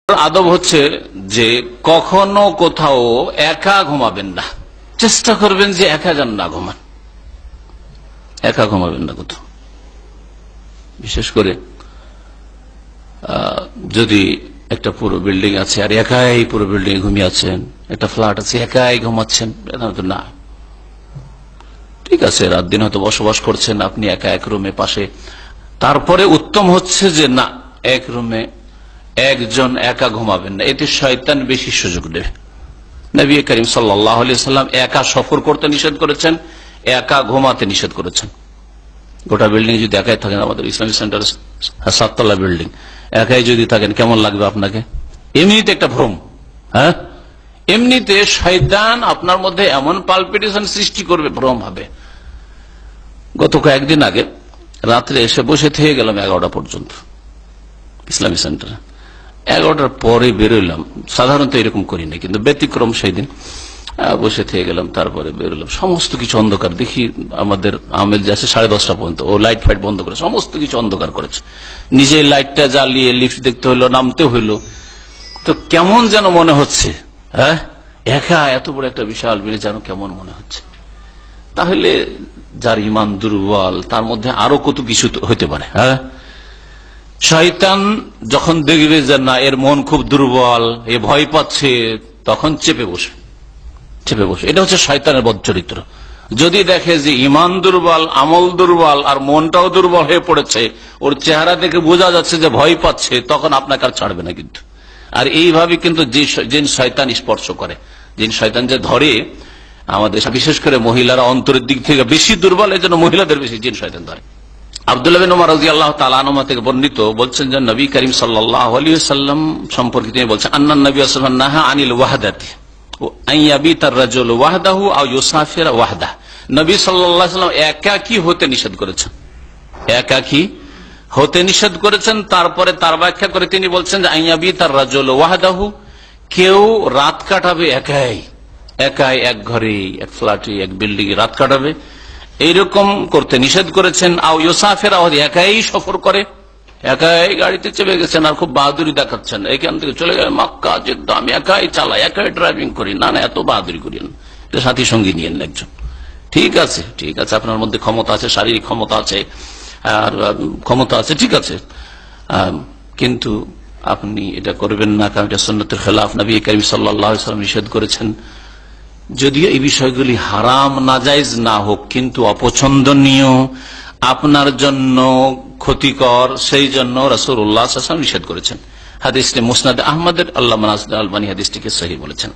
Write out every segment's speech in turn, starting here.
আদব হচ্ছে যে কখনো কোথাও একা ঘুমাবেন না, চেষ্টা করবেন যে একা যেন না ঘুমান, একা ঘুমাবেন না কোথাও। বিশেষ করে যদি একটা পুরো বিল্ডিং আছে আর একাই পুরো বিল্ডিং ঘুমিয়ে আছেন, একটা ফ্ল্যাট আছে একাই ঘুমাচ্ছেন, না ঠিক আছে, রাত দিন হয়তো বসবাস করছেন আপনি একা এক রুমে পাশে, তারপরে উত্তম হচ্ছে যে না, এক রুমে একজন একা ঘুমাবেন না, এতে শয়তান বেশি সুযোগ দেবে। নবী করিম সাল্লাল্লাহু আলাইহি সাল্লাম একা সফর করতে নিষেধ করেছেন, একা ঘুমাতে নিষেধ করেছেন। গোটা বিল্ডিং যদি একাই থাকেন, আমাদের ইসলামিক সেন্টার 7 তলা বিল্ডিং, একাই যদি থাকেন কেমন লাগবে আপনাকে? এমনিতে একটা ভ্রম, হ্যাঁ, এমনিতে শয়তান আপনার মধ্যে এমন পালপিটেশন সৃষ্টি করবে, ভ্রম হবে। গত কয়েকদিন আগে রাত্রে এসে বসে থেকে গেলাম 11টা পর্যন্ত ইসলামিক সেন্টারে। 11টার পরে বেরোলাম, সাধারণত এরকম করি না, কিন্তু ব্যতিক্রম সেই দিন বসে থেকে গেলাম, তারপরে বেরোলাম, সমস্ত কিছু অন্ধকার। দেখি আমাদের আমেল যে আছে 10:30 পর্যন্ত, ও লাইট ফাইট বন্ধ করে সমস্ত কিছু অন্ধকার করেছে, নিজে লাইটটা জ্বালিয়ে লিফট দেখতে হইলো, নামতে হইলো। তো কেমন যেন মনে হচ্ছে, হ্যাঁ, একা এত বড় একটা বিশাল বিলে যেন কেমন মনে হচ্ছে। তাহলে যার ইমান দুর্বল তার মধ্যে আরো কত কিছু হইতে পারে। হ্যাঁ, শয়তান যখন দেখবে যে না এর মন খুব দুর্বল, এ ভয় পাচ্ছে, তখন চেপে বসে। এটা হচ্ছে শয়তানের বদ চরিত্র। যদি দেখে যে ইমান দুর্বল, আমল দুর্বল, আর মনটাও দুর্বল হয়ে পড়েছে, ওর চেহারা দেখে বোঝা যাচ্ছে যে ভয় পাচ্ছে, তখন আপনাকে আর ছাড়বে না কিন্তু। আর এইভাবে কিন্তু যে শয়তান স্পর্শ করে, যে শয়তান যে ধরে, আমাদের বিশেষ করে মহিলারা অন্তরের দিক থেকে বেশি দুর্বল, এই জন্য মহিলাদের বেশি জিন শয়তান ধরে। আব্দুল্লাহ বিন উমর রাদিয়াল্লাহু তাআলা আনহু থেকে বর্ণিত, বলছেন যে নবী করিম সাল্লাল্লাহু আলাইহি ওয়াসাল্লাম সম্পর্কে তিনি বলছেন, আন্নান নবী সাল্লাল্লাহু আলাইহি ওয়াসাল্লাম নাহা আনিল ওয়াহদাতি আন ইয়াবিতার রাজুলু ওয়াহদাহু আও ইউসাফিরা ওয়াহদাহ। নবী সাল্লাল্লাহু আলাইহি ওয়াসাল্লাম একাকী হতে নিষেধ করেছেন, একাকী হতে নিষেধ করেছেন। তারপরে তার ব্যাখ্যা করে তিনি বলছেন যে আন ইয়াবিতার রাজুলু ওয়াহদাহু, কেউ রাত কাটাবে একাই, একাই এক ঘরে, এক ফ্ল্যাটে, এক বিল্ডিং এ রাত কাটাবে, এইরকম করতে নিষেধ করেছেন। আও ইউসাফিরা, একাই সফর করে, একাই গাড়িতে চেপে গেছেন আর খুব বাহাদুরি দেখাচ্ছেন, এখান থেকে চলে গেলে মক্কা জেদ্দা, আমি একাই চালাই, একাই ড্রাইভিং করি। না, এত বাহাদুরি করেন, সাথী সঙ্গী নিয়েন একজন। ঠিক আছে, ঠিক আছে, আপনার মধ্যে ক্ষমতা আছে, শারীরিক ক্ষমতা আছে, আর ক্ষমতা আছে, ঠিক আছে, কিন্তু আপনি এটা করবেন না, কারণ এটা সুন্নতের খেলাফ। নবী করিম সাল্লাল্লাহু আলাইহি ওয়াসাল্লাম নিষেধ করেছেন। যদিও এই বিষয়গুলি হারাম নাজায়েজ না হোক, কিন্তু অপছন্দনীয়, আপনার জন্য ক্ষতিকর, সেই জন্য রাসূলুল্লাহ সাল্লাল্লাহু আলাইহি ওয়াসাল্লাম নিষেধ করেছেন। হাদিসটি মুসনাদে আহমদের, আল্লামা নাসিরুদ্দিন আলবানী হাদিসটিকে সহিহ বলেছেন।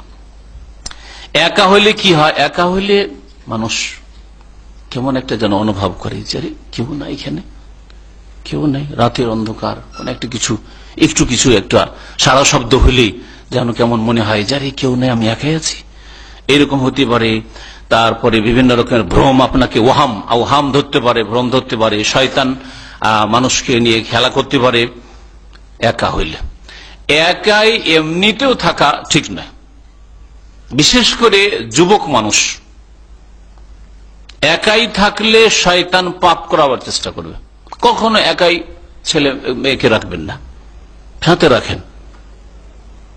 একা হইলে কি হয়? একা হইলে মানুষ কেমন একটা যেন অনুভব করে যে কেউ নাই, এখানে কেউ নাই, রাতের অন্ধকার, কোন একটা কিছু একটু সারা শব্দ হইলেই যেন কেমন মনে হয় যে কেউ নেই, আমি একাই আছি, এরকম হতে পারে। তারপরে বিভিন্ন রকমের ভ্রম আপনাকে আওহাম ধরতে পারে, ভ্রম ধরতে পারে, শয়তান মানুষকে নিয়ে খেলা করতে পারে। একা হইলে, একাই এমনিতেও থাকা ঠিক নয়, বিশেষ করে যুবক মানুষ একাই থাকলে শয়তান পাপ করাবার চেষ্টা করবে। কখনো একাই ছেলে মেয়েকে রাখবেন না, সাথে রাখেন,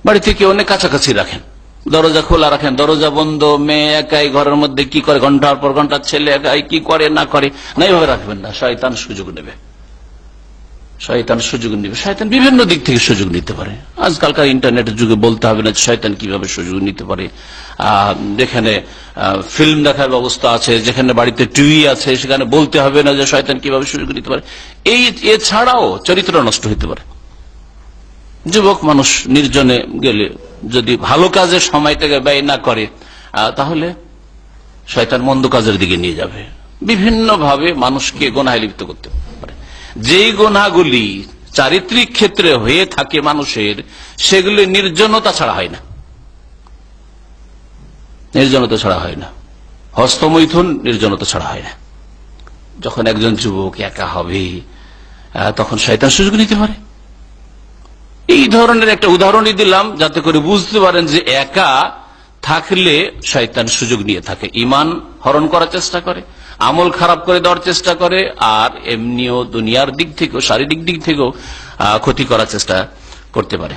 বাড়িতে কেউ অনেক কাছাকাছি রাখেন, দরজা খোলা রাখেন, দরজা বন্ধ, মেয়ে একাই ঘরের মধ্যে কি করে ঘন্টার পর ঘন্টা, ছেলে একাই কি করে না করে, না, এইভাবে রাখবেন না। শয়তান সুযোগ নেবে, শয়তান বিভিন্ন দিক থেকে সুযোগ নিতে পারে। আজকালকার ইন্টারনেটের যুগে বলতে হবে না শয়তান কিভাবে সুযোগ নিতে পারে। যেখানে ফিল্ম দেখার ব্যবস্থা আছে, যেখানে বাড়িতে টিভি আছে, সেখানে বলতে হবে না যে শয়তান কিভাবে সুযোগ নিতে পারে। এছাড়াও চরিত্র নষ্ট হতে পারে। যুবক মানুষ নির্জনে গেলে যদি ভালো কাজে সময়টাকে ব্যয় না করে, তাহলে শয়তান মন্দ কাজের দিকে নিয়ে যাবে, বিভিন্ন ভাবে মানুষকে গুনাহে লিপ্ত করতে পারে। যেই গুনাহগুলি চারিত্রিক ক্ষেত্রে হয়ে থাকে মানুষের, সেগুলি নির্জনতা ছাড়া হয় না, নির্জনতা ছাড়া হয় না। হস্তমৈথুন নির্জনতা ছাড়া হয় না। যখন একজন যুবক একা হবে, তখন শয়তান সুযোগ নিতে পারে। এই ধরনের একটা উদাহরণই দিলাম যাতে করে বুঝতে পারেন যে একা থাকলে শয়তান সুযোগ নিয়ে থাকে, ঈমান হরণ করার চেষ্টা করে, আমল খারাপ করে দেওয়ার চেষ্টা করে, আর এমনিও দুনিয়ার দিক থেকেও, শারীরিক দিক থেকেও ক্ষতি করার চেষ্টা করতে পারে।